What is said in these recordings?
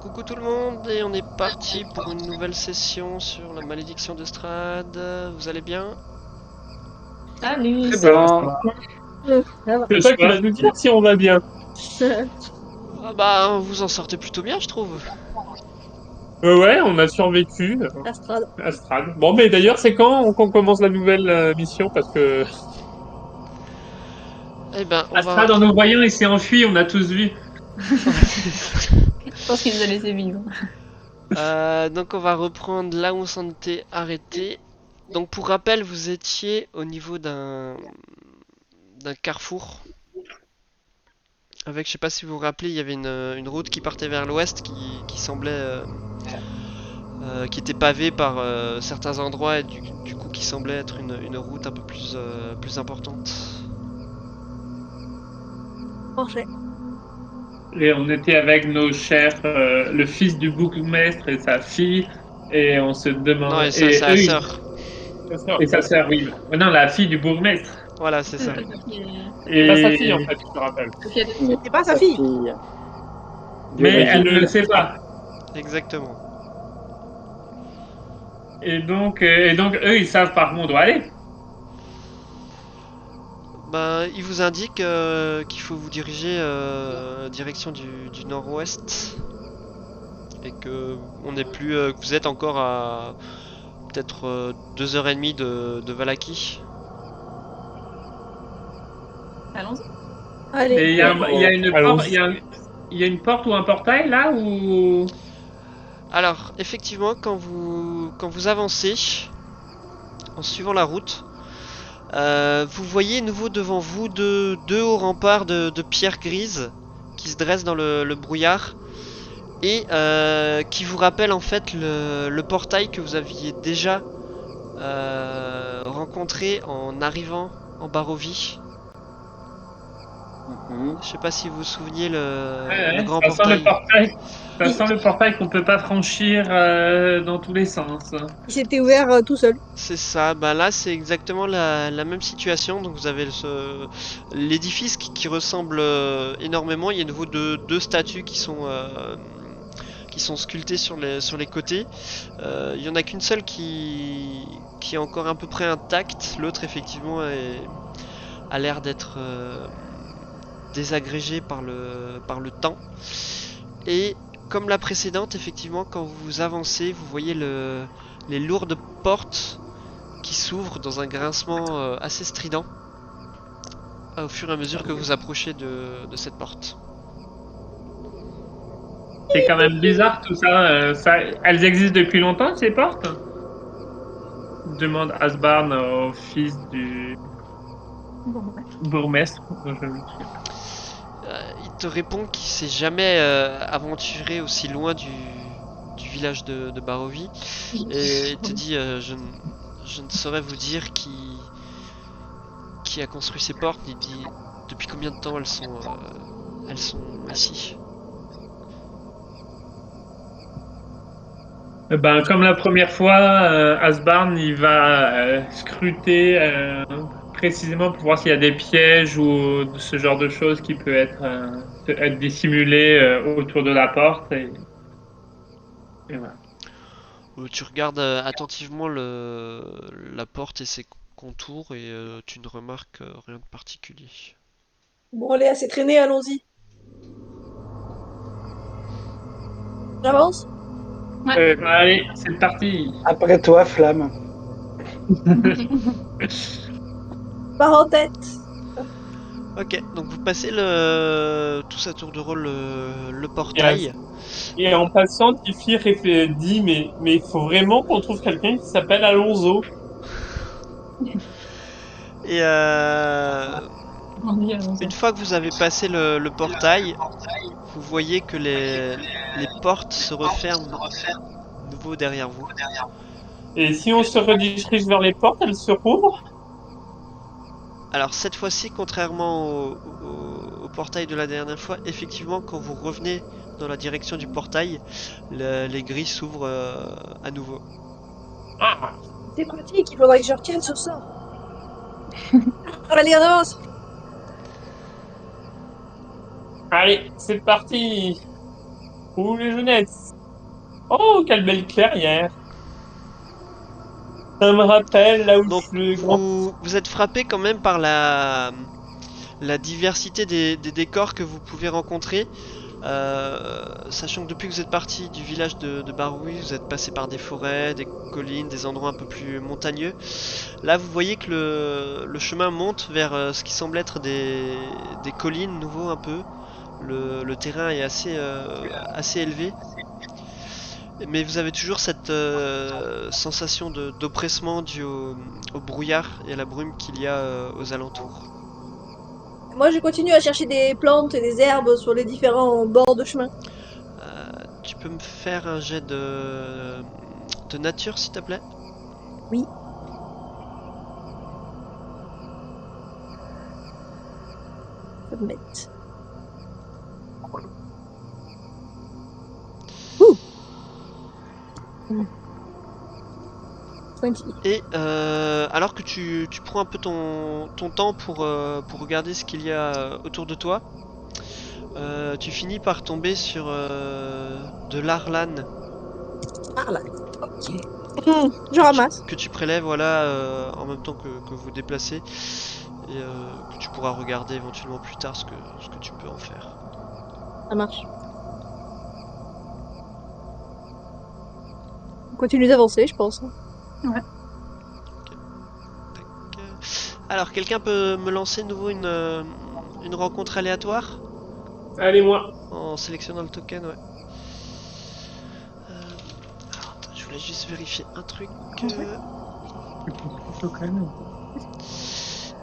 coucou tout le monde et on est parti pour une nouvelle session sur la malédiction de Strahd. Vous allez bien? Salut. Très Ça va, bien. ça va. Ça va. C'est toi qui vas nous dire si on va bien. Ah bah vous en sortez plutôt bien je trouve. Ouais, on a survécu Astrade. à Strad. Bon, mais d'ailleurs, c'est quand qu'on commence la nouvelle mission? Parce que Eh ben on va... Astrad, en nous voyant, il s'est enfui, on a tous vu. Je pense qu'il nous a laissé vivre. Donc on va reprendre là où on s'en était arrêté. Donc pour rappel vous étiez au niveau d'un carrefour. Avec, je sais pas si vous vous rappelez, il y avait une route qui partait vers l'ouest qui semblait... qui était pavée par certains endroits et du coup qui semblait être une route un peu plus importante. Parfait. Et on était avec nos chers, le fils du bourgmestre et sa fille, et on se Non, demande. et Et sa eux, sœur. et sa sœur, oui. Non, la fille du bourgmestre. Voilà, c'est ça. c'est pas sa Et... fille, en fait, je te rappelle. C'est pas sa fille. Mais elle ne Le- le sait pas. Exactement. Et donc, eux, ils savent par où on doit aller. Ben, il vous indique qu'il faut vous diriger direction du nord-ouest et que on n'est plus, que vous êtes encore à peut-être 2h30 de Vallaki. Allons-y. Et Allez. il y a une Allons. porte, il y a une porte ou un portail là où. Alors, effectivement, quand vous avancez en suivant la route, vous voyez nouveau devant vous deux hauts remparts de pierres grises qui se dressent dans le brouillard et qui vous rappellent en fait le portail que vous aviez déjà rencontré en arrivant en Barovie. Je sais pas si vous vous souveniez le grand Ça sent le portail. portail. Ça sent le portail qu'on peut pas franchir dans tous les sens. Il s'était ouvert tout seul. C'est ça, bah là c'est exactement la même situation. Donc vous avez l'édifice qui ressemble énormément. Il y a de nouveau deux statues qui sont sculptées sur les côtés. Il y en a qu'une seule qui est encore à peu près intacte. L'autre effectivement a l'air d'être désagrégée par le temps. Et comme la précédente, effectivement, quand vous avancez, vous voyez les lourdes portes qui s'ouvrent dans un grincement assez strident au fur et à mesure que vous approchez de cette porte. C'est quand même bizarre tout ça. Elles existent depuis longtemps, ces portes? Demande Asbarn au fils du Bon, ouais. bourgmestre. Il te répond qu'il s'est jamais aventuré aussi loin du village de Barovie et il te dit je ne saurais vous dire qui a construit ces portes ni depuis combien de temps elles sont ici. Ben, comme la première fois, Asbarn il va scruter précisément pour voir s'il y a des pièges ou ce genre de choses qui peut être dissimulé autour de la porte. Et voilà. Tu regardes attentivement la porte et ses contours et tu ne remarques rien de particulier. Bon, allez, assez traîné, allons-y. J'avance. Allez, c'est parti. Après toi, Flamme. Par en tête. Ok, donc vous passez tous à tour de rôle le portail. Et en passant, Tiffy dit mais il faut vraiment qu'on trouve quelqu'un qui s'appelle Alonso. Et Allons-y, allons-y. une fois que vous avez passé le portail, vous voyez que les portes se referment de nouveau derrière vous. Et si on se redirige vers les portes, elles se rouvrent? Alors cette fois-ci, contrairement au portail de la dernière fois, effectivement quand vous revenez dans la direction du portail, les grilles s'ouvrent à nouveau. Ah, C'est pratique, il faudrait que je retienne ce sort. Allez, on avance. allez, c'est parti. Où les jeunesses? Oh, quelle belle clairière! Ça me rappelle là où Donc je grand. vous êtes frappé quand même par la diversité des décors que vous pouvez rencontrer. Sachant que depuis que vous êtes parti du village de Baroui, vous êtes passé par des forêts, des collines, des endroits un peu plus montagneux. Là, vous voyez que le chemin monte vers ce qui semble être des collines nouveaux un peu. Le terrain est assez élevé. Mais vous avez toujours cette sensation d'oppressement due au brouillard et à la brume qu'il y a aux alentours. Moi, je continue à chercher des plantes et des herbes sur les différents bords de chemin. Tu peux me faire un jet de nature, s'il te plaît? Oui. Ça me met. Ouh. 20. Et alors que tu prends un peu ton temps pour regarder ce qu'il y a autour de toi, tu finis par tomber sur de l'arlan Ah là. Ok. Je ramasse. que tu prélèves voilà, en même temps que vous déplacez et que tu pourras regarder éventuellement plus tard ce que tu peux en faire. Ça marche. On continue d'avancer, je pense. Alors, quelqu'un peut me lancer de nouveau une rencontre aléatoire Allez, moi. en sélectionnant le token, ouais. Alors, attends, je voulais juste vérifier un truc.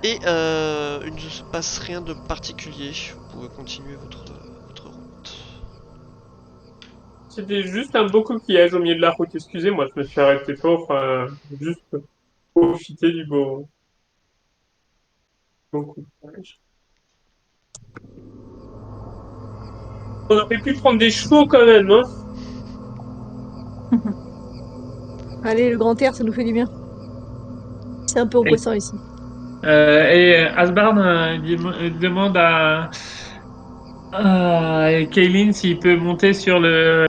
Et il ne se passe rien de particulier. Vous pouvez continuer votre route. C'était juste un beau coquillage au milieu de la route. Excusez-moi, je me suis arrêté pour juste profiter du beau coquillage. On aurait pu prendre des chevaux quand même, hein. Allez, le grand air, ça nous fait du bien. C'est un peu oppressant ici. Et Asbarn demande à Kaylin s'il peut monter sur le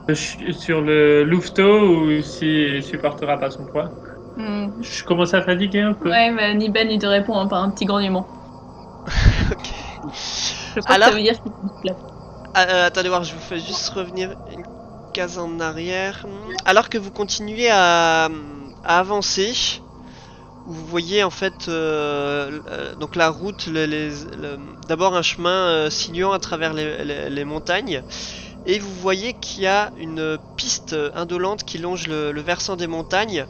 louveteau ou s'il supportera pas son poids. Je commence à fatiguer un peu. Ouais, mais Niben il te répond par un petit grognement. Ok. Je crois Alors- que ça veut dire qu'il se plaît. Attendez voir, je vous fais juste revenir une case en arrière. Alors que vous continuez à avancer, vous voyez en fait donc la route, d'abord un chemin sinuant à travers les montagnes, et vous voyez qu'il y a une piste indolente qui longe le versant des montagnes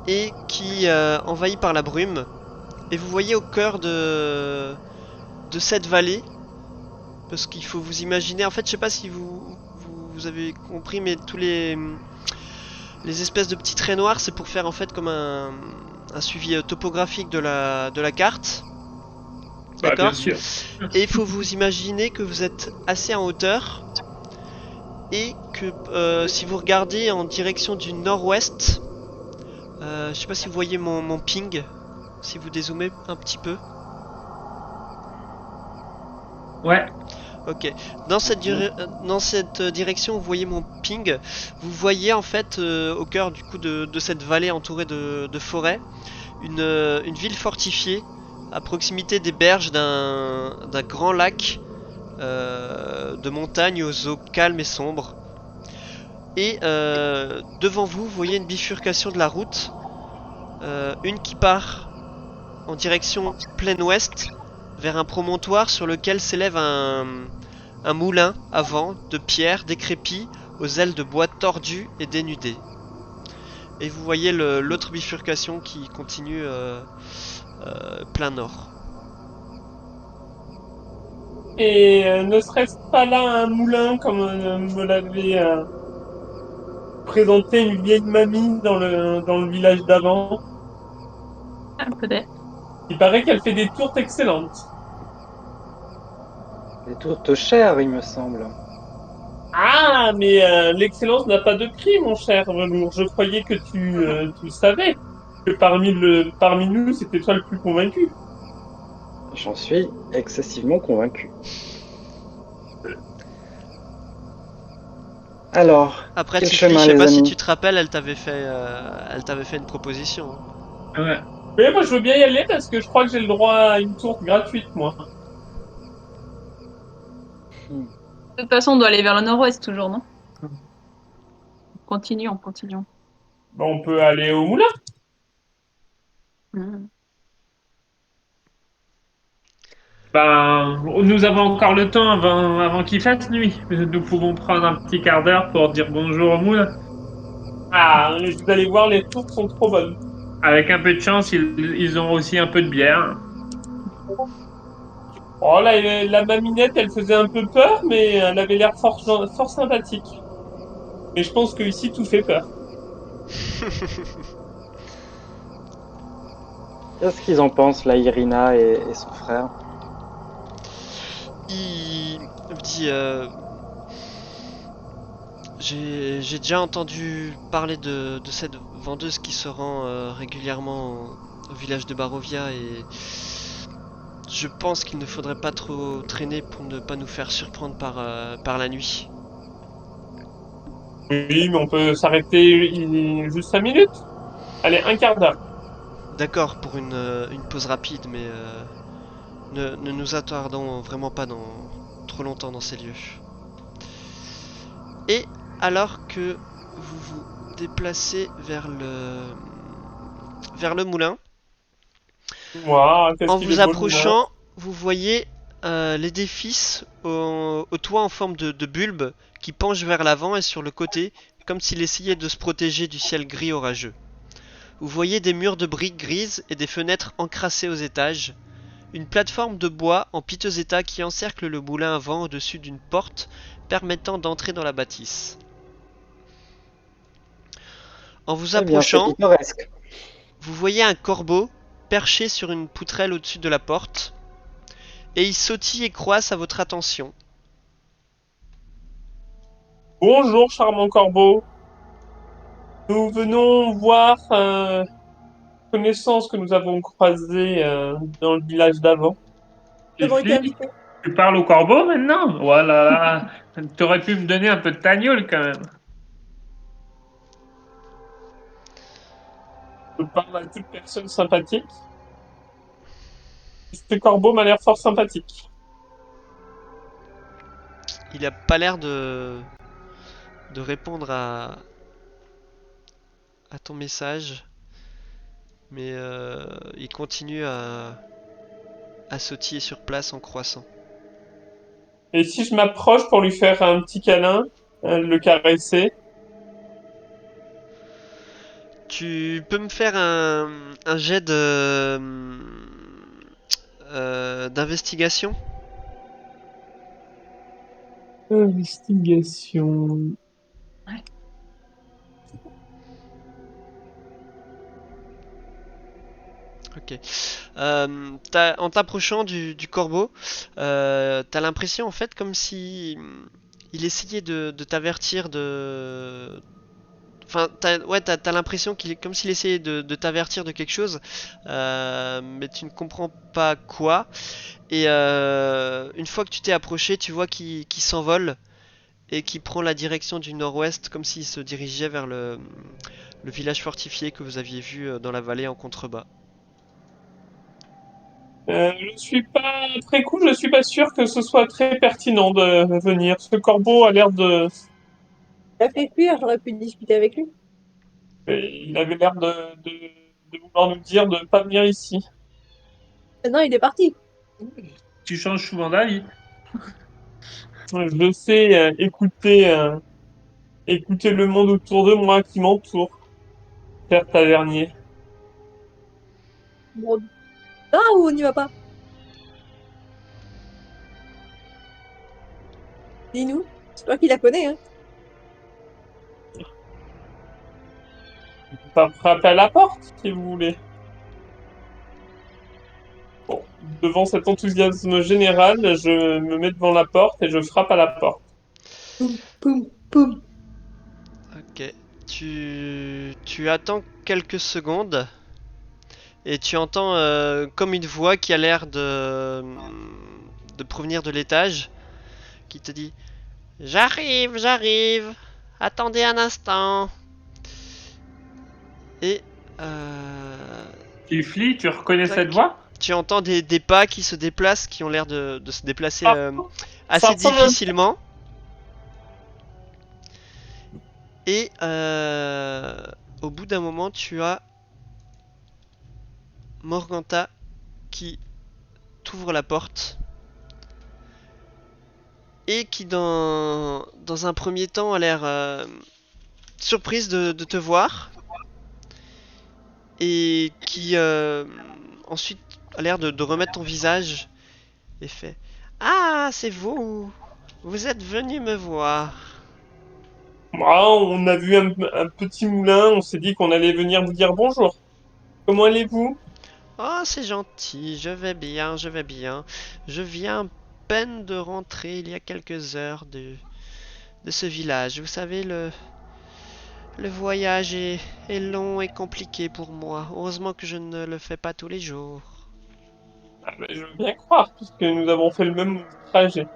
et qui envahie par la brume. Et vous voyez au cœur de cette vallée, parce qu'il faut vous imaginer, en fait je sais pas si vous avez compris, mais tous les espèces de petits traits noirs, c'est pour faire en fait comme un suivi topographique de la carte. Bah, D'accord. bien sûr. Et il faut vous imaginer que vous êtes assez en hauteur et que si vous regardez en direction du nord-ouest, je sais pas si vous voyez mon ping, si vous dézoomez un petit peu. Ouais. Ok. Dans cette direction, vous voyez mon ping. Vous voyez en fait au cœur du coup de cette vallée entourée de forêts, une ville fortifiée à proximité des berges d'un grand lac de montagne aux eaux calmes et sombres. Et devant vous, vous voyez une bifurcation de la route, une qui part en direction plein ouest vers un promontoire sur lequel s'élève un moulin à vent de pierre décrépit aux ailes de bois tordues et dénudées. Et vous voyez l'autre bifurcation qui continue plein nord. Et ne serait-ce pas là un moulin comme me l'avait présenté une vieille mamie dans le village d'avant? Ah, peut-être. Il paraît qu'elle fait des tourtes excellentes. Des tourtes chères, il me semble. Ah, mais l'excellence n'a pas de prix, mon cher Velours. Je croyais que tu savais que parmi nous, c'était toi le plus convaincu. J'en suis excessivement convaincu. Alors, Après quel Tifli, je chemin, sais les pas si amis? tu te rappelles, elle t'avait fait une proposition, hein. Ouais. Mais moi, je veux bien y aller parce que je crois que j'ai le droit à une tour gratuite, moi. Hmm. De toute façon, on doit aller vers le nord-ouest toujours, non? Continuons, continuons. Bon, on peut aller au moulin. Hmm. Ben, nous avons encore le temps avant qu'il fasse nuit. Nous pouvons prendre un petit quart d'heure pour dire bonjour au moulin. Ah, vous allez voir, les tours sont trop bonnes. Avec un peu de chance, ils ont aussi un peu de bière. Oh là, la maminette, elle faisait un peu peur, mais elle avait l'air fort sympathique. Mais je pense que ici, tout fait peur. Qu'est-ce qu'ils en pensent, là, Irina et son frère? Il me dit j'ai déjà entendu parler de cette vendeuse qui se rend régulièrement au village de Barovia et je pense qu'il ne faudrait pas trop traîner pour ne pas nous faire surprendre par la nuit. Oui, mais on peut s'arrêter juste 5 minutes. Allez, un quart d'heure. D'accord pour une pause rapide, mais ne nous attardons vraiment pas trop longtemps dans ces lieux. Et alors que vous vous déplacez vers le moulin, Moi, qu'est-ce en qu'il est vous beau le moulin. approchant, vous voyez l'édifice au toit en forme de bulbe qui penche vers l'avant et sur le côté, comme s'il essayait de se protéger du ciel gris orageux. Vous voyez des murs de briques grises et des fenêtres encrassées aux étages, une plateforme de bois en piteux état qui encercle le moulin à vent au-dessus d'une porte permettant d'entrer dans la bâtisse. En vous Eh bien, c'est approchant, pittoresque. vous voyez un corbeau perché sur une poutrelle au-dessus de la porte, et il sautille et croasse à votre attention. Bonjour, charmant corbeau. Nous venons voir connaissance que nous avons croisée dans le village d'avant. Devant Tifli, lequel? tu parles au corbeau maintenant? Voilà, t'aurais pu me donner un peu de tagnole quand même. Je parle à toute personne sympathique. Ce corbeau m'a l'air fort sympathique. Il a pas l'air de répondre à ton message, mais il continue à sautiller sur place en croissant. Et si je m'approche pour lui faire un petit câlin, le caresser, Tu peux me faire un jet d'investigation? investigation. Ok. En t'approchant du corbeau, t'as l'impression en fait comme si il essayait de t'avertir de. Enfin, t'as l'impression qu'il est comme s'il essayait de t'avertir de quelque chose, mais tu ne comprends pas quoi. Et une fois que tu t'es approché, tu vois qu'il s'envole et qu'il prend la direction du nord-ouest, comme s'il se dirigeait vers le village fortifié que vous aviez vu dans la vallée en contrebas. Je suis pas très cool, je suis pas sûr que ce soit très pertinent de venir. Ce corbeau a l'air de. Il a fait fuir, j'aurais pu discuter avec lui. Il avait l'air de vouloir nous dire de ne pas venir ici. Maintenant, il est parti. Tu changes souvent d'avis. Je sais écouter le monde autour de moi qui m'entoure, cher tavernier. Bon, ah, ou on n'y va pas? Dis-nous. C'est toi qui la connais, hein. Pas frapper à la porte, si vous voulez. Bon, devant cet enthousiasme général, je me mets devant la porte et je frappe à la porte. Poum, poum, poum. Ok. Tu attends quelques secondes et tu entends comme une voix qui a l'air de provenir de l'étage qui te dit: J'arrive, j'arrive. Attendez un instant. Et euh, Tifli, tu reconnais Tac. cette voix? tu entends des pas qui se déplacent, qui ont l'air de se déplacer Ah, ça assez ressemble un- difficilement. Et au bout d'un moment, tu as Morganta qui t'ouvre la porte et qui, dans un premier temps, a l'air surprise de te voir et qui ensuite a l'air de remettre ton visage et fait Ah, c'est vous! Vous êtes venu me voir. Ah, on a vu un petit moulin, on s'est dit qu'on allait venir vous dire bonjour. Comment allez-vous? Oh, c'est gentil, je vais bien, je vais bien. Je viens à peine de rentrer il y a quelques heures de ce village. Vous savez, le voyage est long et compliqué pour moi. Heureusement que je ne le fais pas tous les jours. Ah, ben, je veux bien croire, puisque nous avons fait le même trajet.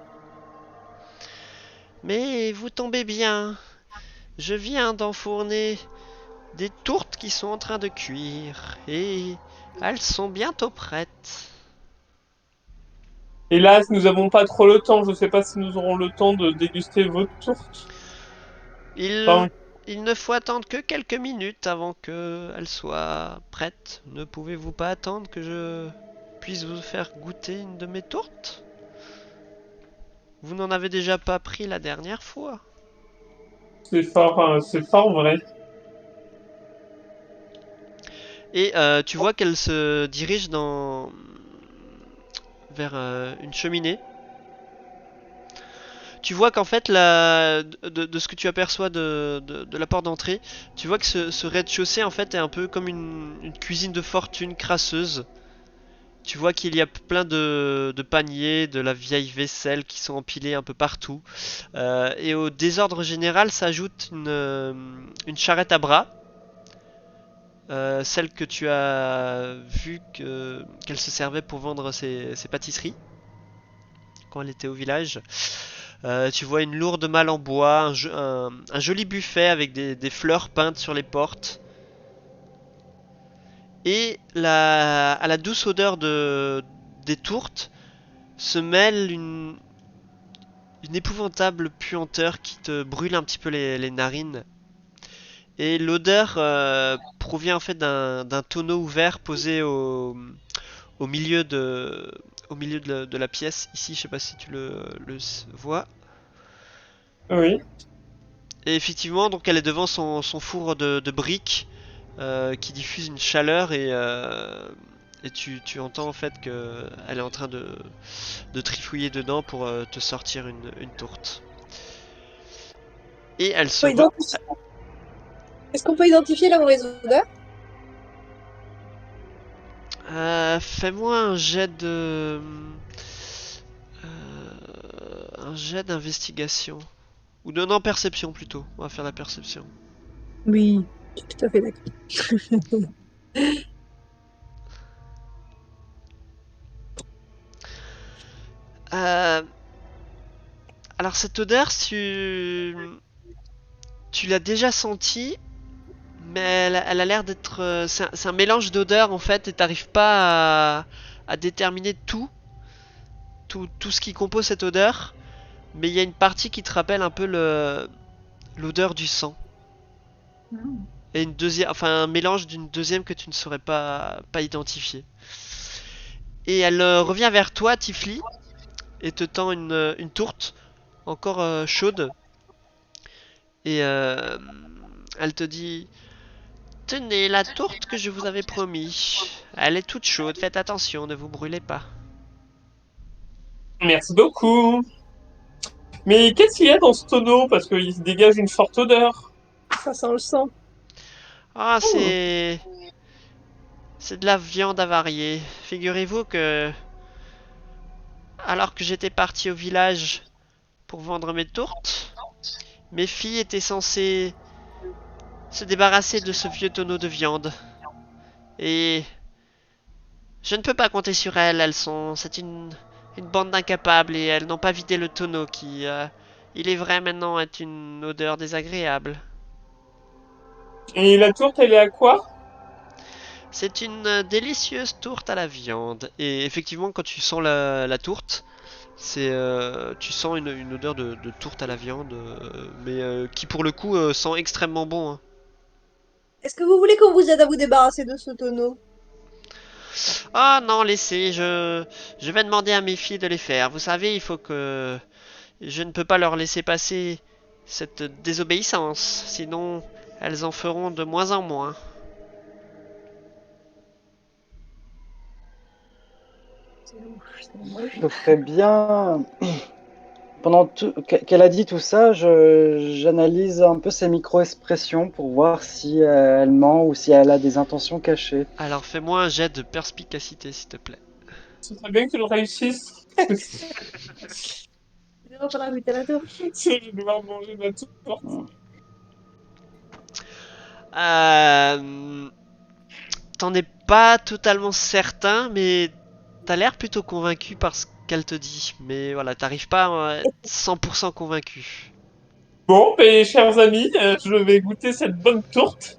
Mais vous tombez bien. Je viens d'enfourner des tourtes qui sont en train de cuire et elles sont bientôt prêtes. Hélas, nous n'avons pas trop le temps. Je ne sais pas si nous aurons le temps de déguster votre tourte. Il, Enfin, il ne faut attendre que quelques minutes avant qu'elles soient prêtes. Ne pouvez-vous pas attendre que je puisse vous faire goûter une de mes tourtes? Vous n'en avez déjà pas pris la dernière fois. c'est fort vrai. Et tu vois qu'elle se dirige vers une cheminée. Tu vois qu'en fait, de ce que tu aperçois de la porte d'entrée, tu vois que ce rez-de-chaussée en fait est un peu comme une cuisine de fortune crasseuse. Tu vois qu'il y a plein de paniers, de la vieille vaisselle qui sont empilés un peu partout. Et au désordre général s'ajoute une charrette à bras. Celle que tu as vue qu'elle se servait pour vendre ses pâtisseries quand elle était au village. Tu vois une lourde malle en bois, un joli buffet avec des fleurs peintes sur les portes. Et à la douce odeur des tourtes se mêle une épouvantable puanteur qui te brûle un petit peu les narines. Et l'odeur provient en fait d'un tonneau ouvert posé au milieu de la pièce. Ici, je sais pas si tu le vois. Oui. Et effectivement, donc elle est devant son four de briques qui diffuse une chaleur et tu entends en fait qu'elle est en train de trifouiller dedans pour te sortir une tourte. Et elle se Faut re... identifier- Est-ce qu'on peut identifier la mauvaise odeur? Fais-moi un jet d'investigation. Ou de non, perception plutôt. On va faire la perception. Oui, je suis tout à fait d'accord. Euh, alors cette odeur, tu l'as déjà sentie, mais elle a l'air d'être... c'est un mélange d'odeurs en fait, et t'arrives pas à déterminer tout ce qui compose cette odeur. Mais il y a une partie qui te rappelle un peu l'odeur du sang. Et une deuxième, enfin un mélange d'une deuxième que tu ne saurais pas identifier. Et elle revient vers toi, Tifli, et te tend une tourte encore chaude. Et elle te dit Tenez la tourte que je vous avais promis. Elle est toute chaude, faites attention, ne vous brûlez pas. Merci beaucoup. Mais qu'est-ce qu'il y a dans ce tonneau? Parce qu'il se dégage une forte odeur. Ça sent le sang. Ah, Hmm. c'est de la viande avariée. Figurez-vous que alors que j'étais parti au village pour vendre mes tourtes, mes filles étaient censées se débarrasser de ce vieux tonneau de viande. Et je ne peux pas compter sur elles, c'est une bande d'incapables et elles n'ont pas vidé le tonneau il est vrai maintenant est une odeur désagréable. Et la tourte, elle est à quoi? C'est une délicieuse tourte à la viande. Et effectivement, quand tu sens la tourte, tu sens une odeur de tourte à la viande, mais qui pour le coup sent extrêmement bon, hein. Est-ce que vous voulez qu'on vous aide à vous débarrasser de ce tonneau? Ah non, laissez, je vais demander à mes filles de les faire. Vous savez, il faut que je ne peux pas leur laisser passer cette désobéissance, sinon elles en feront de moins en moins. Je ferais bien. Pendant qu'elle a dit tout ça, j'analyse un peu ses micro-expressions pour voir si elle ment ou si elle a des intentions cachées. Alors fais-moi un jet de perspicacité, s'il te plaît. Ce serait bien que tu le réussisses. Il va falloir goûter la tour. Sinon, je vais devoir manger ma tourte. Euh, T'en es pas totalement certain, mais t'as l'air plutôt convaincu par ce qu'elle te dit. Mais voilà, t'arrives pas à être 100% convaincu. Bon, ben, chers amis, je vais goûter cette bonne tourte.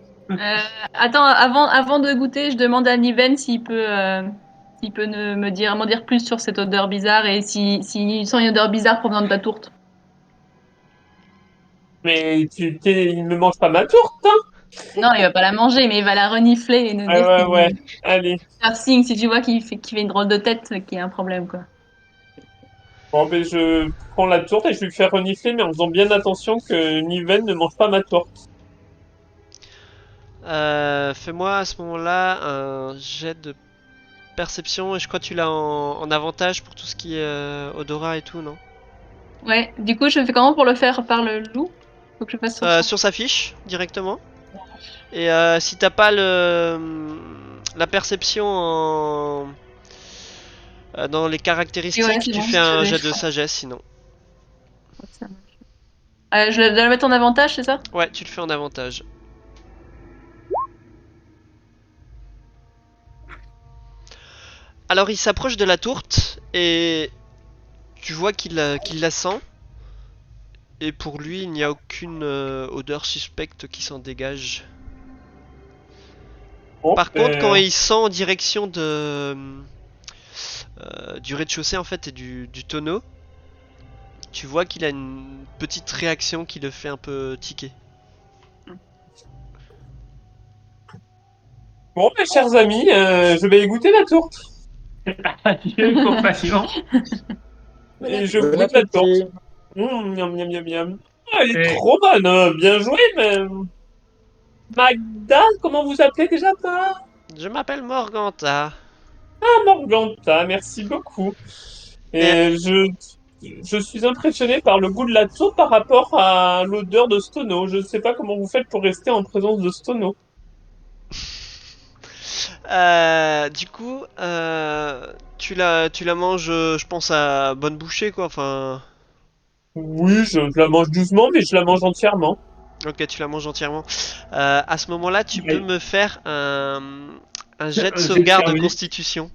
Attends, avant de goûter, je demande à Niven s'il peut m'en dire plus sur cette odeur bizarre et s'il sent une odeur bizarre provenant de ta tourte. Mais il ne mange pas ma tourte, hein? Non, il va pas la manger, mais il va la renifler et nous Ah dire ouais, ouais. Allez. faire signe si tu vois qu'il fait une drôle de tête, qu'il y a un problème, quoi. Bon, ben, je prends la tourte et je vais lui faire renifler, mais en faisant bien attention que Niven ne mange pas ma tourte. Fais-moi à ce moment-là un jet de perception, et je crois que tu l'as en avantage pour tout ce qui est odorat et tout, non? Ouais, du coup, je fais comment pour le faire par le loup? Faut que je fasse sur Sur sa fiche, directement. Et si t'as pas la perception dans les caractéristiques, Ouais, c'est tu bon, fais je un l'ai, jet je de crois. sagesse sinon. Ça marche. Je dois le mettre en avantage, c'est ça? Ouais, tu le fais en avantage. Alors il s'approche de la tourte et tu vois qu'il la sent. Et pour lui, il n'y a aucune odeur suspecte qui s'en dégage. Bon, Par contre, quand ben, il sent en direction du rez-de-chaussée en fait et du tonneau, tu vois qu'il a une petite réaction qui le fait un peu tiquer. bon, ben, chers amis, je vais goûter la tourte. Adieu, compassion. Bon Et je appétit. Bon goûte la tourte. appétit. Miam, miam, miam, miam. Ah, elle est Et, trop bonne, hein. Bien joué, mais... Magda, comment vous appelez déjà pas? Je m'appelle Morganta. Ah, Morganta, merci beaucoup. Et Et je suis impressionné par le goût de la tourte par rapport à l'odeur de Stono. Je ne sais pas comment vous faites pour rester en présence de Stono. du coup, tu la manges, je pense à bonne bouchée quoi. Enfin, Oui, je la mange doucement, mais je la mange entièrement. ok, tu la manges entièrement. À ce moment-là, tu peux Oui. me faire un jet de un jet de sauvegarde de survie. constitution.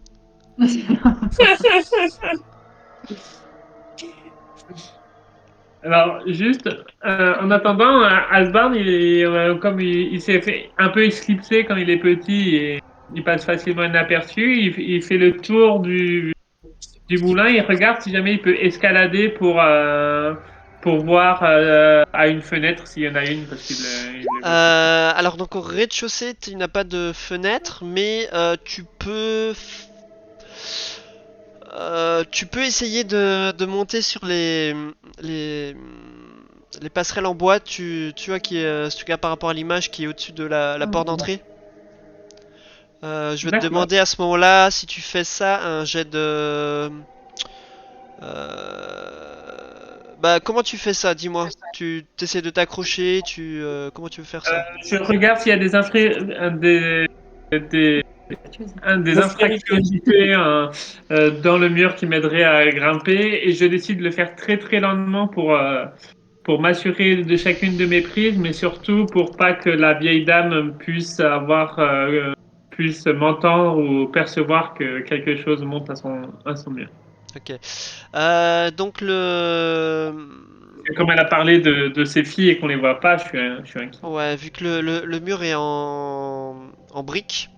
Alors, juste, en attendant, Asbarn, comme il s'est fait un peu éclipser quand il est petit et il passe facilement inaperçu, il fait le tour du moulin, il regarde si jamais il peut escalader pour voir à une fenêtre s'il y en a une, parce qu'il le veut. Alors donc au rez-de-chaussée, tu n'as pas de fenêtre, mais tu peux essayer de monter sur les, les passerelles en bois. Tu vois si tu regardes par rapport à l'image qui est au-dessus de la porte d'entrée. Je vais te D'accord. demander à ce moment-là si tu fais ça un jet de. Bah comment tu fais ça? Dis-moi. Tu essaies de t'accrocher. Comment tu veux faire ça? Je regarde s'il y a des, des infractuosités dans le mur qui m'aideraient à grimper et je décide de le faire très très lentement pour m'assurer de chacune de mes prises, mais surtout pour pas que la vieille dame puisse m'entendre ou percevoir que quelque chose monte à son mur. Ok. Donc Et comme elle a parlé de ses filles et qu'on les voit pas, je suis inquiet. Ouais, vu que le mur est en briques,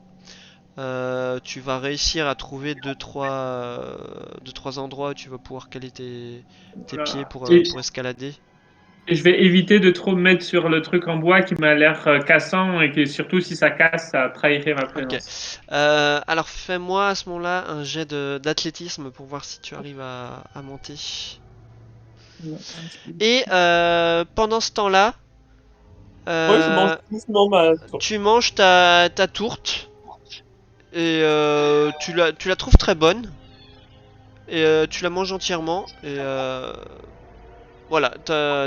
tu vas réussir à trouver deux trois endroits où tu vas pouvoir caler tes pieds Voilà. Et pour escalader. je vais éviter de trop me mettre sur le truc en bois qui m'a l'air cassant et que surtout si ça casse, ça trahirait ma Ok. présence. Alors fais-moi à ce moment-là un jet d'athlétisme pour voir si tu arrives à monter. Et pendant ce temps-là, Moi, je mange euh, doucement ma tour. tu manges ta tourte et tu la trouves très bonne et tu la manges entièrement et voilà,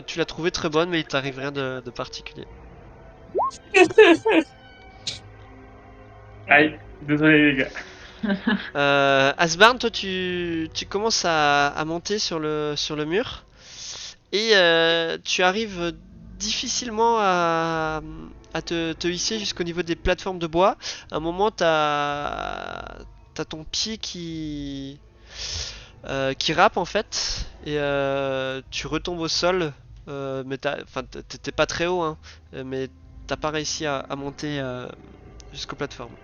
tu l'as trouvée très bonne mais il t'arrive rien de particulier. Aïe, désolé les gars. Asbarn, toi tu commences à monter sur le mur et tu arrives difficilement à te hisser jusqu'au niveau des plateformes de bois. À un moment, t'as ton pied qui râpe en fait et tu retombes au sol. Mais enfin, t'es pas très haut, hein, mais t'as pas réussi à monter jusqu'aux plateformes.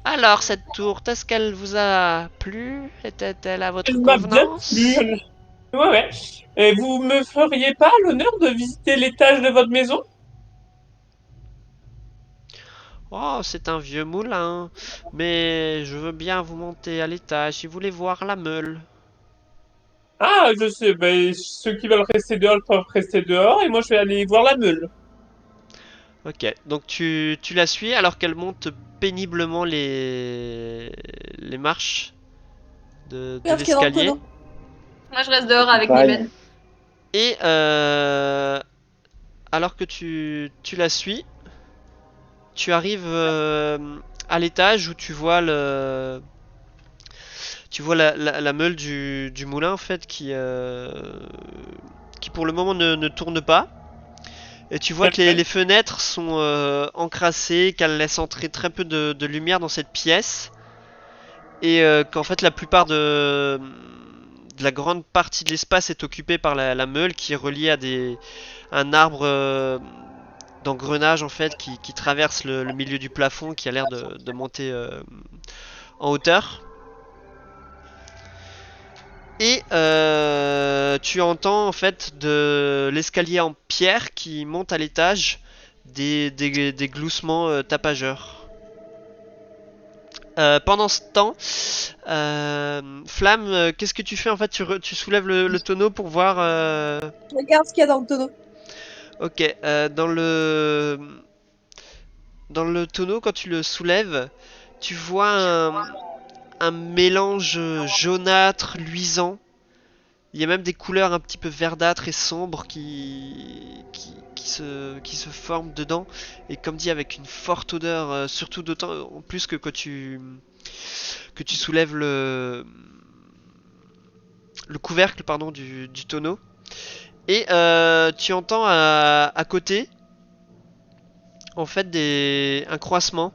Alors, cette tour, est-ce qu'elle vous a plu? Était-elle à votre Elle m'a bien plu. convenance? Ouais, ouais. Et vous me feriez pas l'honneur de visiter l'étage de votre maison? Oh, c'est un vieux moulin, mais je veux bien vous monter à l'étage si vous voulez voir la meule. Ah, je sais, ben, ceux qui veulent rester dehors peuvent rester dehors, et moi je vais aller voir la meule. Ok, donc tu la suis alors qu'elle monte péniblement les marches de Regarde ce qu'il y a dans le l'escalier. tonneau. Moi, je reste dehors avec Pareil. Niven. Et alors que tu la suis, tu arrives à l'étage où tu vois la meule du moulin en fait qui pour le moment ne tourne pas. Et tu vois que les fenêtres sont encrassées, qu'elles laissent entrer très peu de lumière dans cette pièce. Et qu'en fait la plupart de la grande partie de l'espace est occupée par la meule qui est reliée à un arbre d'engrenage en fait qui traverse le milieu du plafond qui a l'air de monter en hauteur. Et tu entends en fait de l'escalier en pierre qui monte à l'étage des gloussements tapageurs. Pendant ce temps, Flamme, qu'est-ce que tu fais en fait? Tu soulèves le tonneau pour voir. Regarde ce qu'il y a dans le tonneau. Ok, dans le tonneau, quand tu le soulèves, tu vois un mélange jaunâtre, luisant. Il y a même des couleurs un petit peu verdâtres et sombres qui se forment dedans. Et comme dit, avec une forte odeur, surtout d'autant en plus que tu soulèves le couvercle pardon, du tonneau. Et tu entends à côté, en fait, un croissement.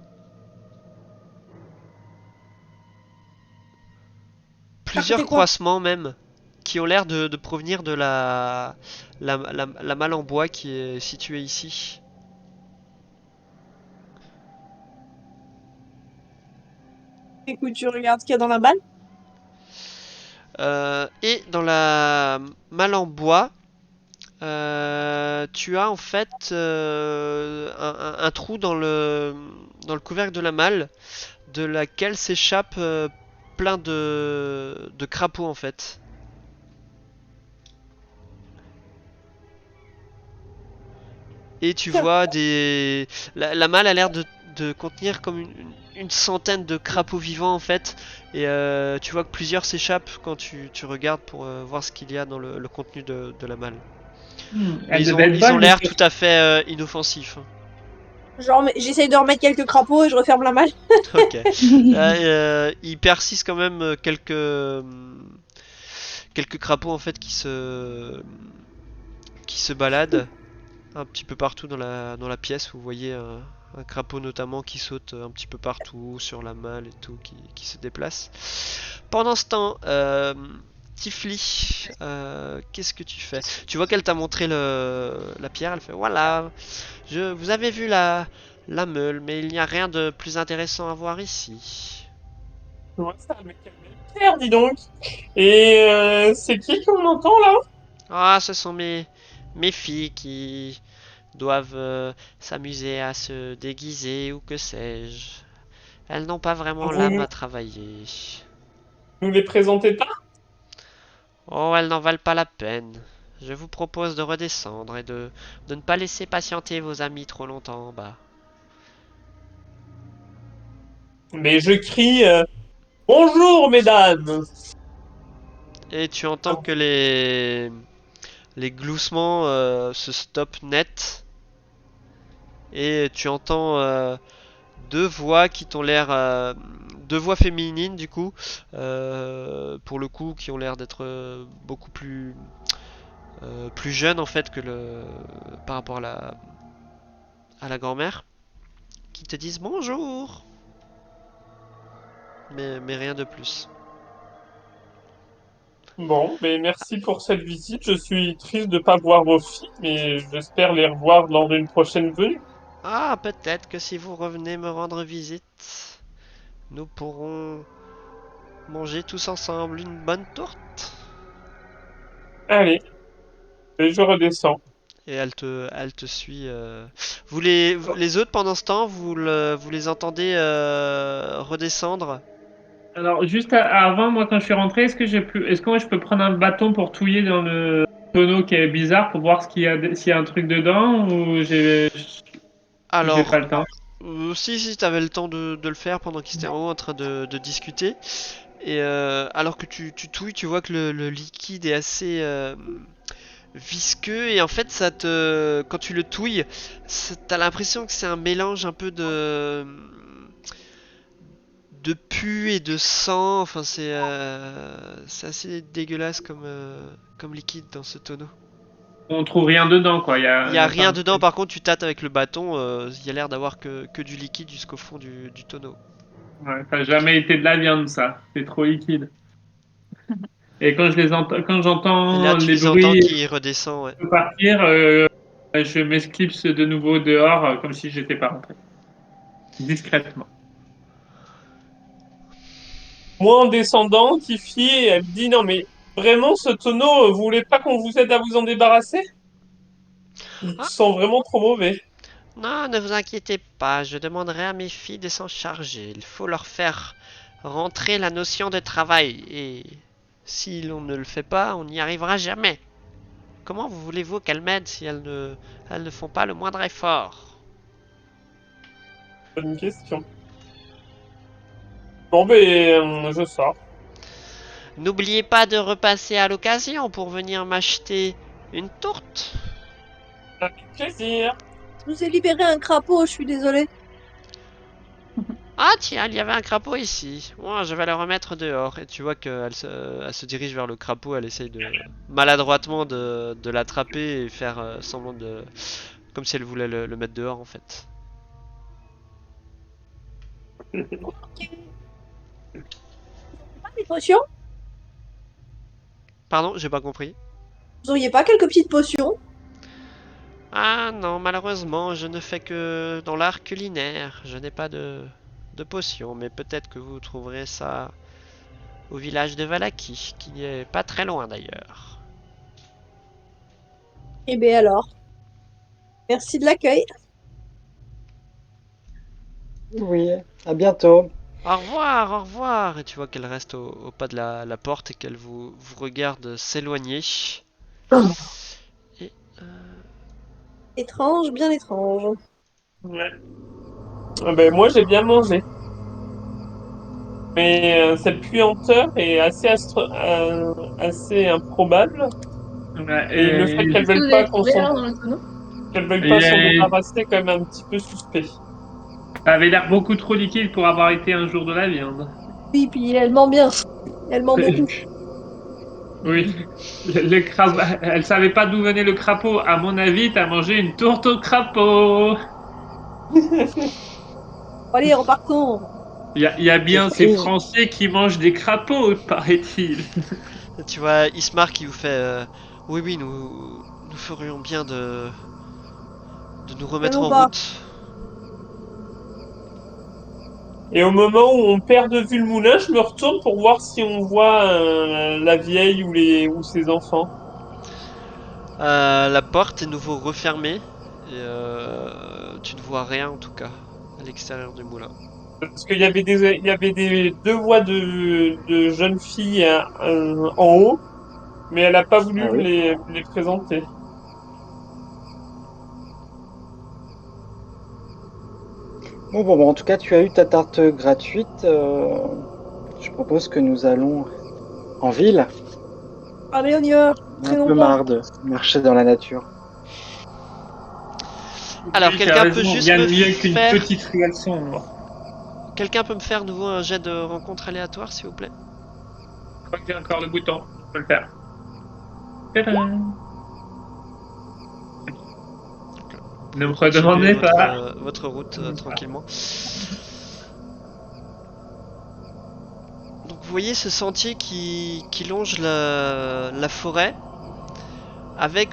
À Plusieurs côté quoi? croissements même, qui ont l'air de provenir de la malle en bois qui est située ici. Écoute, tu regardes ce qu'il y a dans la balle. Et dans la malle en bois, tu as en fait un trou dans le couvercle de la malle, de laquelle s'échappent plein de crapauds en fait. Et tu vois la malle a l'air de contenir comme une centaine de crapauds vivants en fait. Et tu vois que plusieurs s'échappent quand tu regardes pour voir ce qu'il y a dans le contenu de la malle. Mais Elle devait être ils ont bonne, l'air tout à fait inoffensifs. Genre, j'essaye de remettre quelques crapauds et je referme la malle. Ok. Il persiste quand même quelques crapauds en fait qui se baladent un petit peu partout dans la pièce. Vous voyez un crapaud notamment qui saute un petit peu partout sur la malle et tout, qui se déplace. Pendant ce temps, Tifli, qu'est-ce que tu fais? Tu vois qu'elle t'a montré la pierre, elle fait voilà, vous avez vu la meule, mais il n'y a rien de plus intéressant à voir ici. Ouais, ça va me calmer le cœur, dis donc. Et c'est qui qu'on entend là? Ah, ce sont mes filles qui doivent s'amuser à se déguiser ou que sais-je. Elles n'ont pas vraiment Vous l'âme à travailler. nous les présentez pas? Oh, elles n'en valent pas la peine. Je vous propose de redescendre et de ne pas laisser patienter vos amis trop longtemps en bas. Mais je crie bonjour, mesdames! Et tu entends que les gloussements se stoppent net. Et tu entends deux voix qui t'ont l'air... deux voix féminines du coup. Pour le coup, qui ont l'air d'être beaucoup plus jeunes en fait que par rapport à la grand-mère. Qui te disent bonjour. Mais rien de plus. Bon, mais merci pour cette visite. Je suis triste de ne pas voir vos filles, mais j'espère les revoir lors d'une prochaine venue. Ah, peut-être que si vous revenez me rendre visite, nous pourrons manger tous ensemble une bonne tourte. Allez, et je redescends. Et elle te suit. Les autres, pendant ce temps, vous les entendez redescendre. Alors, juste avant, moi, quand je suis rentré, est-ce que moi, je peux prendre un bâton pour touiller dans le tonneau qui est bizarre pour voir s'il y a un truc dedans ou j'ai pas Alors, le temps? si t'avais le temps de le faire pendant qu'ils étaient en haut en train de discuter. Et alors que tu touilles, tu vois que le liquide est assez visqueux et en fait quand tu le touilles, t'as l'impression que c'est un mélange un peu de pu et de sang. Enfin c'est assez dégueulasse comme liquide dans ce tonneau. On trouve rien dedans, quoi. Il y a Y a pas rien un dedans, truc. par contre tu tâtes avec le bâton, il y a l'air d'avoir que du liquide jusqu'au fond du tonneau. Ouais, ça n'a jamais été de la viande, ça. C'est trop liquide. Et quand Et là j'entends tu les les entends bruits qui redescendent, ouais. partir, je m'esclipse de nouveau dehors, comme si j'étais pas rentré. Discrètement. Moi, en descendant, Tiffy, elle me dit non, mais vraiment, ce tonneau, vous voulez pas qu'on vous aide à vous en débarrasser? Il Ah, sent vraiment trop mauvais. non, ne vous inquiétez pas, je demanderai à mes filles de s'en charger. Il faut leur faire rentrer la notion de travail. Et si l'on ne le fait pas, on n'y arrivera jamais. Comment voulez-vous qu'elles m'aident si elles ne font pas le moindre effort? Bonne question. Bon, ben, je sors. N'oubliez pas de repasser à l'occasion pour venir m'acheter une tourte. Avec plaisir. Je vous ai libéré un crapaud, je suis désolée. Ah tiens, il y avait un crapaud ici. Moi, je vais le remettre dehors. Et tu vois elle se dirige vers le crapaud. Elle essaye maladroitement de l'attraper et faire semblant comme si elle voulait le mettre dehors en fait. Ok. Pas des potions? Pardon, j'ai pas compris. Vous auriez pas quelques petites potions? Ah non, malheureusement, je ne fais que dans l'art culinaire. Je n'ai pas de potion, mais peut-être que vous trouverez ça au village de Valaki, qui n'est pas très loin d'ailleurs. Eh bien alors, merci de l'accueil. Oui, à bientôt. Au revoir, au revoir. Et tu vois qu'elle reste au pas de la porte et qu'elle vous regarde s'éloigner. Et Étrange, bien étrange. Ouais. Ah ben, moi, j'ai bien mangé. Mais cette puanteur est assez improbable. Ouais, Et le fait qu'elles Qu'est-ce que veulent vous pas avez trouvé alors dans le tonneau? s'en et débarrasser, est quand même un petit peu suspect. ça avait l'air beaucoup trop liquide pour avoir été un jour de la viande. Oui, puis elle ment bien. Elle ment beaucoup. Oui. Le crapaud, elle savait pas d'où venait le crapaud. À mon avis, t'as mangé une tourte au crapaud. Allez, repartons. Il y a bien ces Surprise. Français qui mangent des crapauds, paraît-il. Tu vois Ismar qui vous fait oui, oui, nous ferions bien de nous remettre Allons en pas. route. Et au moment où on perd de vue le moulin, je me retourne pour voir si on voit la vieille ou ses enfants. La porte est nouveau refermée et tu ne vois rien en tout cas à l'extérieur du moulin. Parce qu'il y avait deux voix de jeunes filles en haut, mais elle n'a pas voulu Ah oui. me les présenter. Bon, en tout cas, tu as eu ta tarte gratuite. Je propose que nous allons en ville. Allez, on y va. Un peu Traînons pas. marre de marcher dans la nature. Alors, Oui, quelqu'un t'as peut raison, juste rien me de mieux qu'une faire- petite ruelle sombre. Quelqu'un peut me faire de nouveau un jet de rencontre aléatoire s'il vous plaît? Je crois que j'ai encore le bouton. Je peux le faire. Tadam. Ne me redemandez Continuez pas. votre route tranquillement. Donc vous voyez ce sentier qui longe la forêt.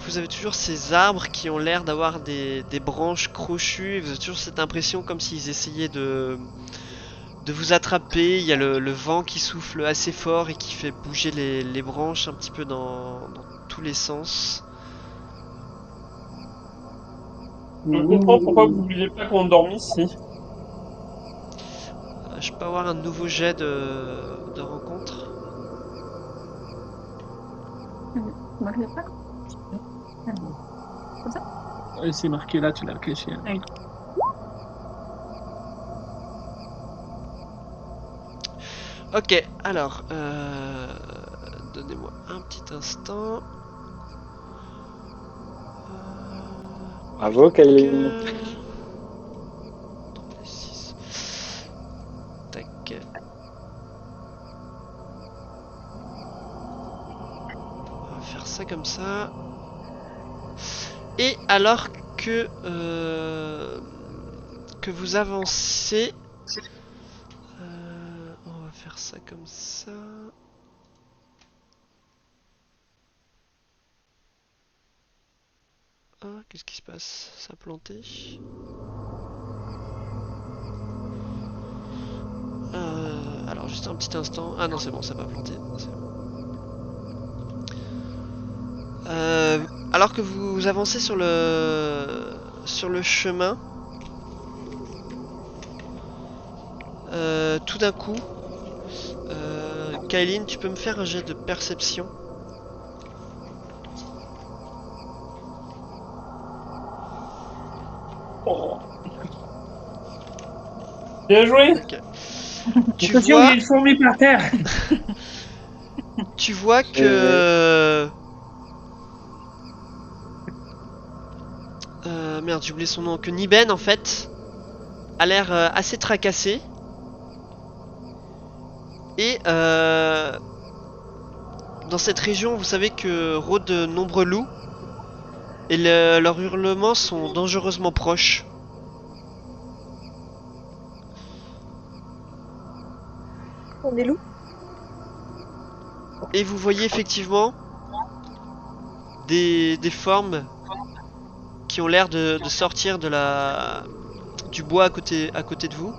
Vous avez toujours ces arbres qui ont l'air d'avoir des branches crochues. Vous avez toujours cette impression comme s'ils essayaient de vous attraper. Il y a le vent qui souffle assez fort et qui fait bouger les branches un petit peu dans tous les sens. Je comprends pourquoi vous vouliez pas qu'on dorme ici. Je peux avoir un nouveau jet de rencontre. Moi, je sais pas. C'est marqué là, tu l'as caché. Ok, alors, donnez-moi un petit instant. Bravo, Kaylin. Tac. On va faire ça comme ça. Et alors que vous avancez, on va faire ça comme ça. Ah, qu'est-ce qui se passe? Ça a planté. Alors juste un petit instant. Ah non, c'est bon, ça n'a pas planté. C'est bon. Alors que vous avancez sur le chemin, tout d'un coup, Kaylin, tu peux me faire un jet de perception? Oh. Bien joué. Ok. Tu Attention, il y vois, a une fourmi par terre. tu vois que merde, j'ai oublié son nom. Que Niben en fait a l'air assez tracassé et dans cette région, vous savez que rôdent de nombreux loups et leurs hurlements sont dangereusement proches. On est loups. Et vous voyez effectivement des formes qui ont l'air de sortir du bois à côté de vous.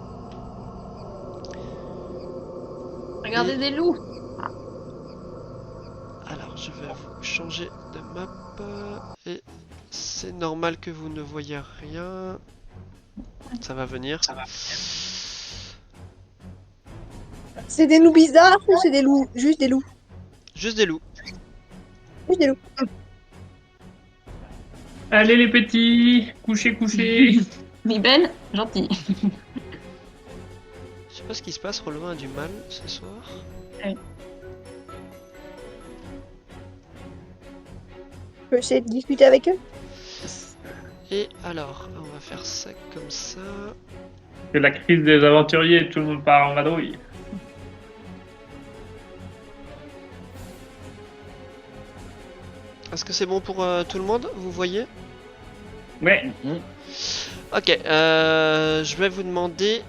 Regardez des loups. Alors je vais vous changer de map et c'est normal que vous ne voyez rien. Ça va venir. C'est des loups bizarres ou c'est des loups? Juste des loups. Juste des loups. Juste des loups. Allez les petits, couchez, couchez. Niben, gentil. Je sais pas ce qui se passe, Relevant a du mal ce soir. Je peux essayer de discuter avec eux. Et alors, on va faire ça comme ça. C'est la crise des aventuriers, tout le monde part en vadrouille. Est-ce que c'est bon pour tout le monde? Vous voyez? Ouais. Ok, je vais vous demander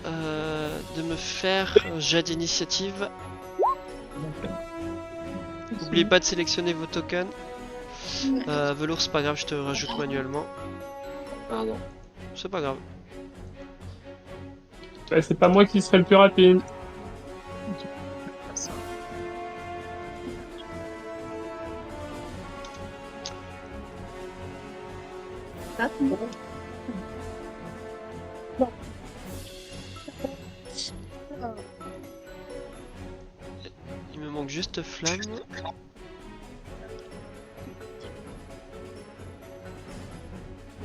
de me faire un jet d'initiative. N'oubliez pas de sélectionner vos tokens. Velours, c'est pas grave, je te rajoute manuellement. Pardon. C'est pas grave. Bah, c'est pas moi qui serai le plus rapide. Ah, bon. Bon. Il me manque juste flamme.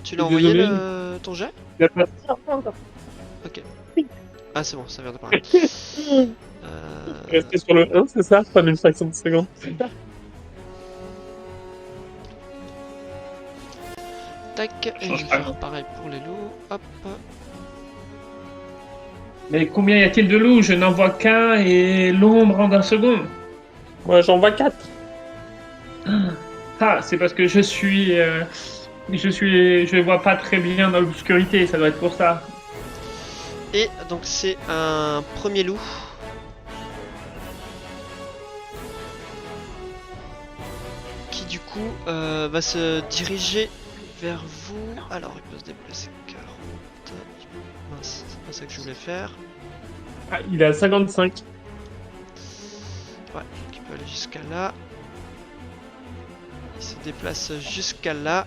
Tu l'as envoyé Désolé. ton jet? Il a pas... Non, pas encore. Ok. Oui. Ah c'est bon, ça vient de parler. Rester sur le 1, c'est ça? Prendre une fraction de seconde. Tac, et je Change vais pas. faire pareil pour les loups. Hop. Mais combien y a-t-il de loups? Je n'en vois qu'un et l'ombre en d'un second. Moi, j'en vois 4. Ah, c'est parce que je vois pas très bien dans l'obscurité, ça doit être pour ça. Et donc c'est un premier loup. Qui du coup va se diriger vers vous. Alors il peut se déplacer 40. Mince, c'est pas ça que je voulais faire. Ah, il est à 55. Ouais, donc il peut aller jusqu'à là. Il se déplace jusqu'à là.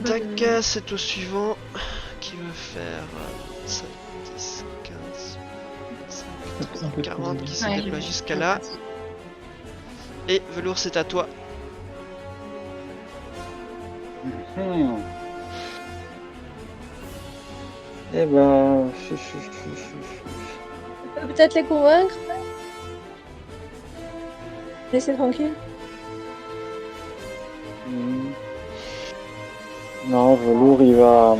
Tac, c'est au suivant qui veut faire 5, 10, 15, 25, 30, 40 qui se Ouais, déplace je- jusqu'à là. Et Velours, c'est à toi. Hmm. Eh ben, On peut peut-être les convaincre. Laissez tranquille. Hmm. Non, Velours, il va...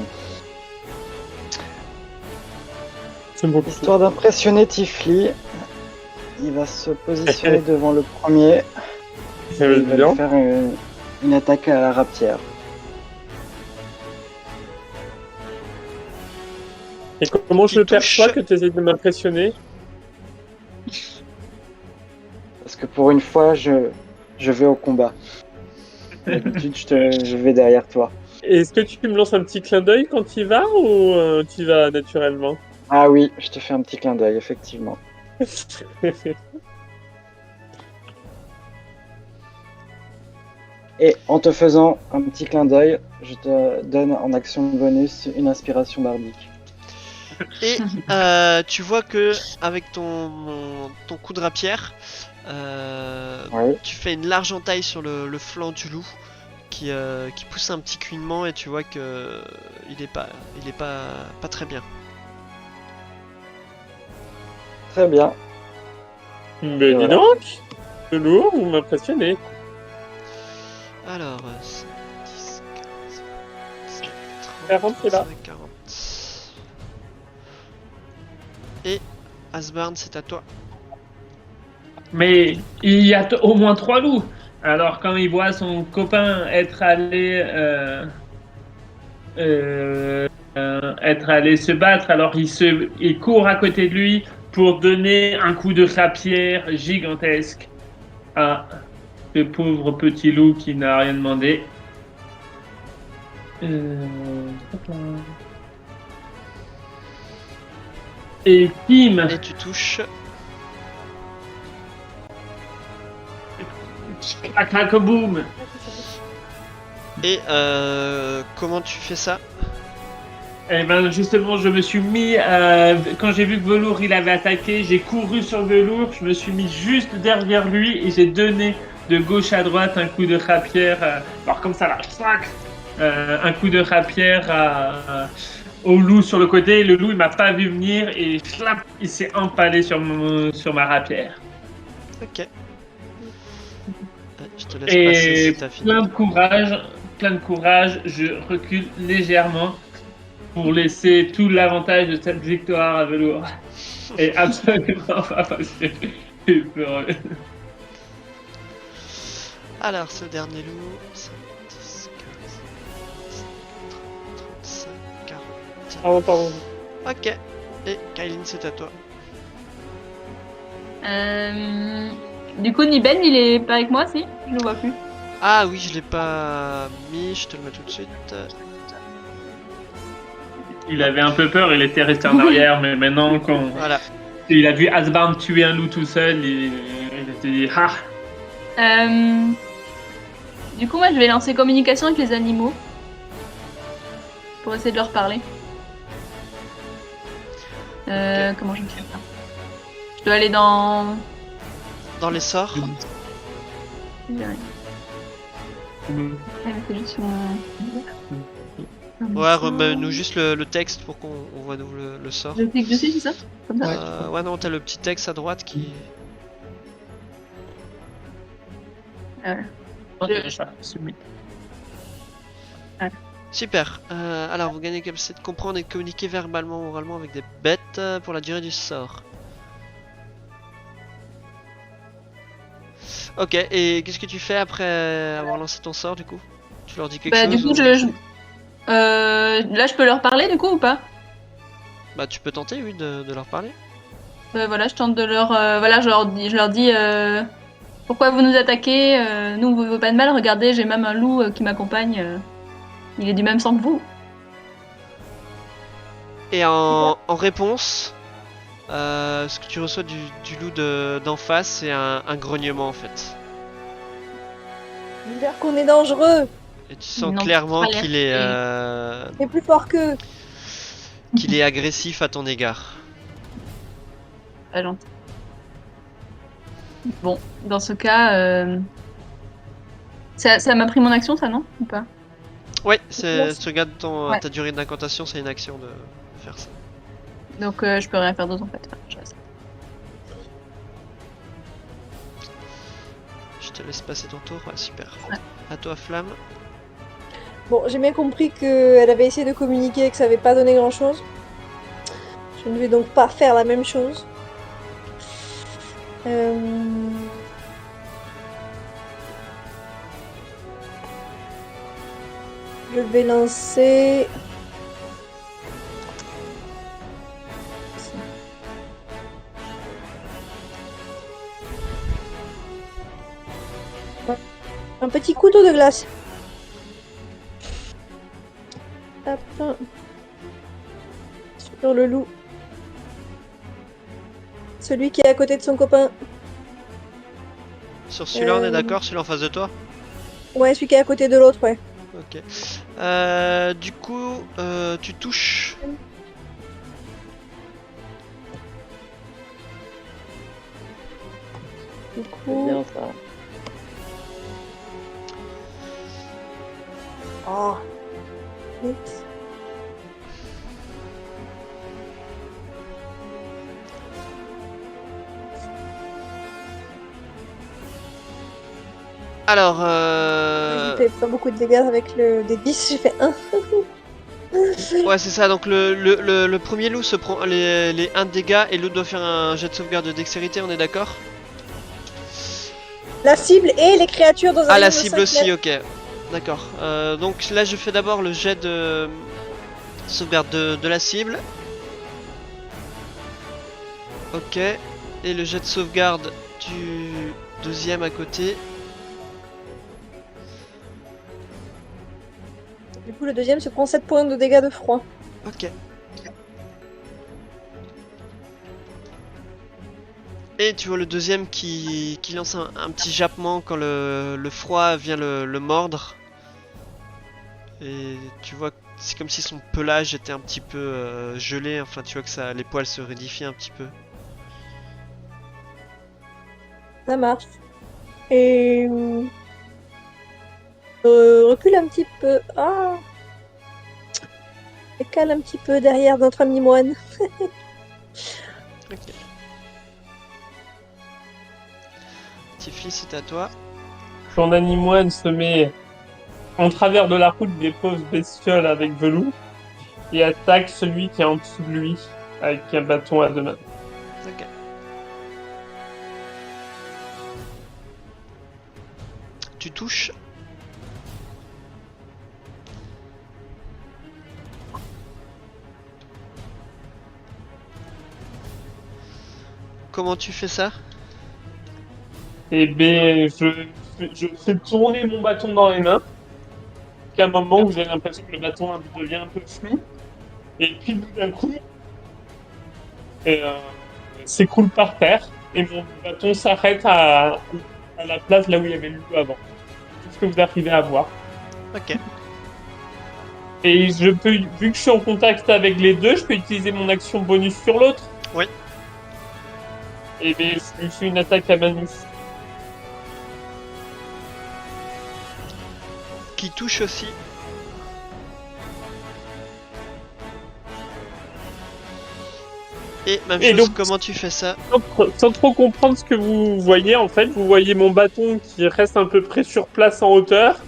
C'est beaucoup. Histoire d'impressionner Tifli, il va se positionner devant le premier. Ça veut Il va dire. lui faire une attaque à la rapière. Et comment je Il le perçois touche. que tu essaies de m'impressionner? Parce que pour une fois, je vais au combat. D'habitude, je vais derrière toi. Est-ce que tu me lances un petit clin d'œil quand tu y vas ou tu y vas naturellement? Ah oui, je te fais un petit clin d'œil, effectivement. Et en te faisant un petit clin d'œil, je te donne en action bonus une inspiration bardique. Et tu vois que avec ton coup de rapière, Oui. tu fais une large entaille sur le flanc du loup qui pousse un petit couinement et tu vois que il est pas très bien. Très bien. Mais dis Voilà. donc, le lourd, vous m'impressionnez. Alors, 5, 10, 15, 25, 30, 40, c'est là. 35, 40. Et Asbarn, c'est à toi. Mais il y a au moins 3 loups. Alors quand il voit son copain être allé se battre, alors il court à côté de lui pour donner un coup de rapière gigantesque à ce pauvre petit loup qui n'a rien demandé. Et Kim, Et tu touches. crac crac boum. Et comment tu fais ça? Eh ben justement, je me suis mis, quand j'ai vu que Velours il avait attaqué, j'ai couru sur Velours, je me suis mis juste derrière lui et j'ai donné de gauche à droite un coup de rapière, alors comme ça là, clac, un coup de rapière au loup sur le côté. Le loup il m'a pas vu venir et slap, il s'est empalé sur ma rapière. Ok. Je te laisse passer Et si t'as fini. plein de courage, je recule légèrement pour laisser tout l'avantage de cette victoire à Velours. Et absolument pas parce que j'ai peur. Alors, ce dernier loup, 5, 10, 15, 35, 40. Pardon. Ok. Et Kylie, c'est à toi. Du coup, Niben, il est pas avec moi, si? Je le vois plus. Ah oui, je l'ai pas mis, je te le mets tout de suite. Il avait un peu peur, il était resté en arrière, mais maintenant, quand Voilà. il a vu Asbarn tuer un loup tout seul, il s'est dit ah. Du coup, moi, je vais lancer communication avec les animaux. Pour essayer de leur parler. Comment je vais faire ça? Je dois aller dans... Dans les sorts. C'est juste Ouais, remets-nous juste le texte pour qu'on voit nous le sort. Je clique dessus, c'est ça? Comme ça? Ouais, non, t'as le petit texte à droite qui. Super. Alors, vous gagnez capacité de comprendre et de communiquer verbalement ou oralement avec des bêtes pour la durée du sort. Ok, et qu'est-ce que tu fais après avoir lancé ton sort du coup? Tu leur dis quelque chose? Du coup, là, je peux leur parler du coup ou pas? Bah, tu peux tenter, oui, de leur parler. Voilà, je tente de leur... voilà, je leur dis pourquoi vous nous attaquez? Nous, on vous veut pas de mal. Regardez, j'ai même un loup qui m'accompagne. Il est du même sang que vous. Et en réponse, ce que tu reçois du loup d'en face, c'est un grognement en fait. Dire qu'on est dangereux. Et tu sens Non, clairement pas qu'il C'est plus fort qu'eux. qu'il est agressif à ton égard. Pas gentil. Bon, dans ce cas... Ça m'a pris mon action, ça, non? Ou pas? Ouais, tu regardes Ouais. ta durée d'incantation, c'est une action de faire ça. Donc, je peux rien faire d'autre, en fait. Enfin, je reste. Je te laisse passer ton tour, ouais, super. Ouais. À toi, Flamme. Bon, j'ai bien compris qu'elle avait essayé de communiquer et que ça n'avait pas donné grand-chose. Je ne vais donc pas faire la même chose. Je vais lancer... un petit couteau de glace. Hop. Sur le loup. Celui qui est à côté de son copain. Sur celui-là, on est d'accord, celui-là en face de toi? Ouais, celui qui est à côté de l'autre, ouais. Ok. Du coup, tu touches. Du C'est coup... bien ça. Oh. Vite. Alors, J'ai fait pas beaucoup de dégâts avec le des 10, j'ai fait 1. ouais, c'est ça. Donc, le premier loup se prend les 1 de dégâts et l'autre doit faire un jet de sauvegarde de dextérité, on est d'accord? La cible et les créatures dans un Ah, la rayon de cible 5 aussi, mètres. ok. D'accord. Donc là, je fais d'abord le jet de sauvegarde de la cible. Ok. Et le jet de sauvegarde du deuxième à côté. Du coup, le deuxième se prend 7 points de dégâts de froid. Ok. Et tu vois le deuxième qui lance un petit jappement quand le froid vient le mordre. Et tu vois que c'est comme si son pelage était un petit peu gelé. Enfin, tu vois que les poils se raidifient un petit peu. Ça marche. Et... recule un petit peu. Ah. Et cale un petit peu derrière notre ami moine. Ok. Tiffy, c'est à toi. Son animoine se met en travers de la route des pauvres bestioles avec Velou et attaque celui qui est en dessous de lui avec un bâton à deux mains. Ok. tu touches. Comment tu fais ça? Et ben, je fais tourner mon bâton dans les mains. Qu'à un moment où j'ai l'impression que le bâton devient un peu flou. Et puis tout d'un coup, s'écroule par terre. Et mon bâton s'arrête à la place là où il y avait le loup avant. Tout ce que vous arrivez à voir. Ok. Et vu que je suis en contact avec les deux, je peux utiliser mon action bonus sur l'autre. Oui. Et bien, je lui fais une attaque à main nue. Qui touche aussi. Et même Et chose, donc- comment tu fais ça? Sans trop comprendre ce que vous voyez, en fait, vous voyez mon bâton qui reste à peu près sur place en hauteur.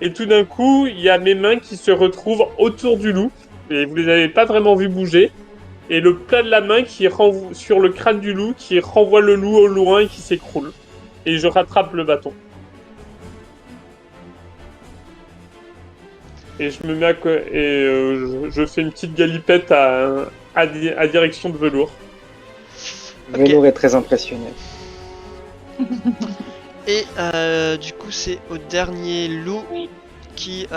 Et tout d'un coup, il y a mes mains qui se retrouvent autour du loup. Et vous les avez pas vraiment vu bouger. Et le plat de la main qui renvoie sur le crâne du loup, qui renvoie le loup au loin et qui s'écroule. Et je rattrape le bâton. Et je me mets je fais une petite galipette à direction de velours. Ok. Velours est très impressionné. Et du coup, c'est au dernier loup qui,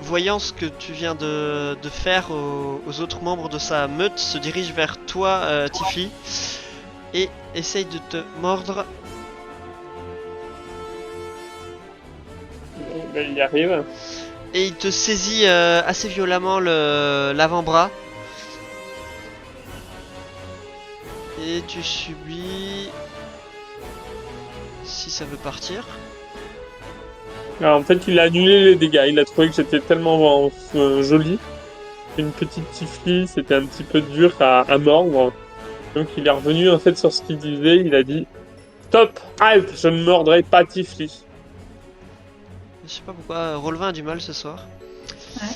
voyant ce que tu viens de faire aux autres membres de sa meute, se dirige vers toi, Tifli, et essaye de te mordre. Ben, il y arrive. Et il te saisit assez violemment l'avant-bras. Et tu subis... Si ça veut partir. Alors, en fait, il a annulé les dégâts. Il a trouvé que j'étais tellement joli. Une petite Tifli, c'était un petit peu dur à mordre. Donc, il est revenu en fait sur ce qu'il disait. Il a dit stop, halte, je ne mordrai pas Tifli. Je sais pas pourquoi Rolvin a du mal ce soir. Ouais.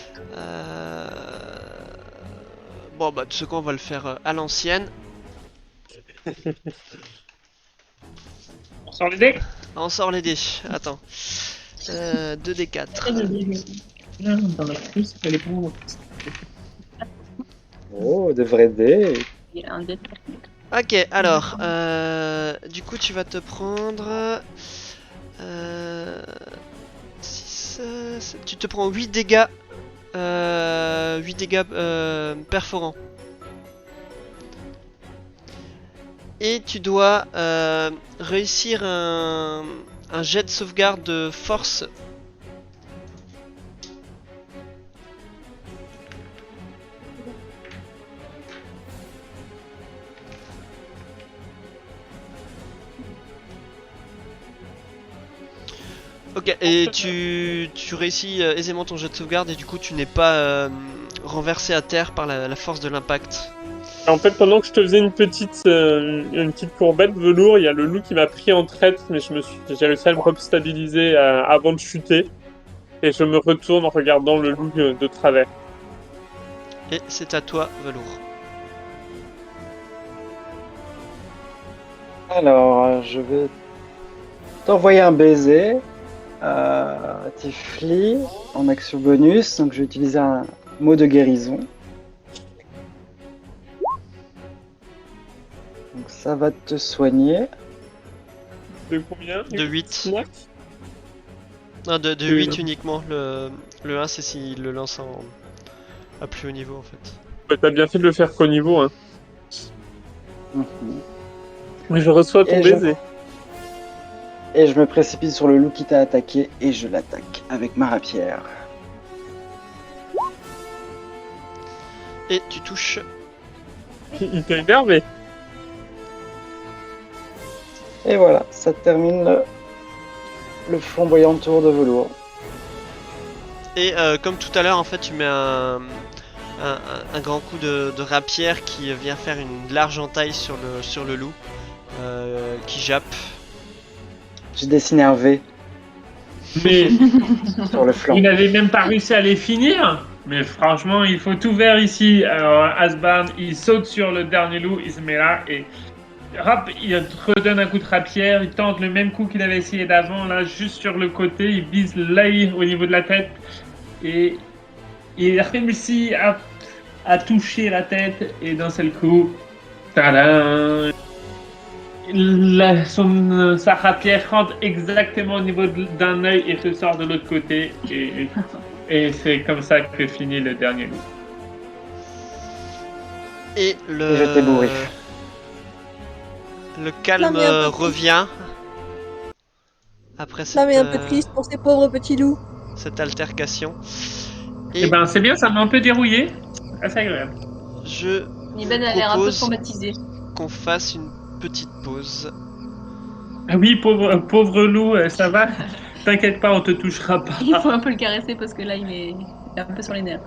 Bon bah de ce coup on va le faire à l'ancienne. On sort les dés. On sort les dés. Attends. 2d4. Dans la plus, elle est pour... Oh, de vrais dés. Il y a un dé. Ok, alors, du coup, tu vas te prendre 6, tu te prends 8 dégâts, 8 dégâts perforants. Et tu dois réussir un jet de sauvegarde de force. Ok, et tu réussis aisément ton jet de sauvegarde et du coup tu n'es pas renversé à terre par la force de l'impact. En fait, pendant que je te faisais une petite courbette velours, il y a le loup qui m'a pris en traite, mais j'ai réussi à le restabiliser avant de chuter. Et je me retourne en regardant le loup de travers. Et c'est à toi, Velours. Alors, je vais t'envoyer un baiser. Tifli en action bonus, donc je vais utiliser un mot de guérison. Donc ça va te soigner. De combien? De 8. 5. Non, de Oui, 8 non. uniquement. Le 1 c'est s'il le lance à plus haut niveau en fait. Bah, t'as bien fait de le faire qu'au niveau, hein. Mhm. Mais je reçois ton Et je- baiser. Et je me précipite sur le loup qui t'a attaqué et je l'attaque avec ma rapière. Et tu touches. Il t'a énervé. Et voilà, ça termine le flamboyant tour de velours. Et comme tout à l'heure en fait tu mets un grand coup de rapière qui vient faire une large entaille sur le loup qui jappe. J'ai dessiné un V Mais sur le flanc. vous n'avez même pas réussi à les finir. Mais franchement, il faut tout faire ici. Alors, Asbarn, il saute sur le dernier loup, il se met là et Hop, il redonne un coup de rapière, il tente le même coup qu'il avait essayé d'avant, là, juste sur le côté, il vise l'œil au niveau de la tête, et il réussit à toucher la tête, et d'un seul coup, tadam, sa rapière rentre exactement au niveau d'un œil et ressort de l'autre côté, et c'est comme ça que finit le dernier loup. Et Et j'étais bourré. le calme Non, mais un peu revient après Non, mais un peu triste pour ces pauvres petits loups. cette altercation. Et ben c'est bien, ça m'a un peu dérouillé, assez agréable. Je Iben a l'air un peu traumatisé. qu'on fasse une petite pause. Ah oui, pauvre loup, ça va? T'inquiète pas, on te touchera pas. Il faut un peu le caresser parce que là, il est un peu sur les nerfs.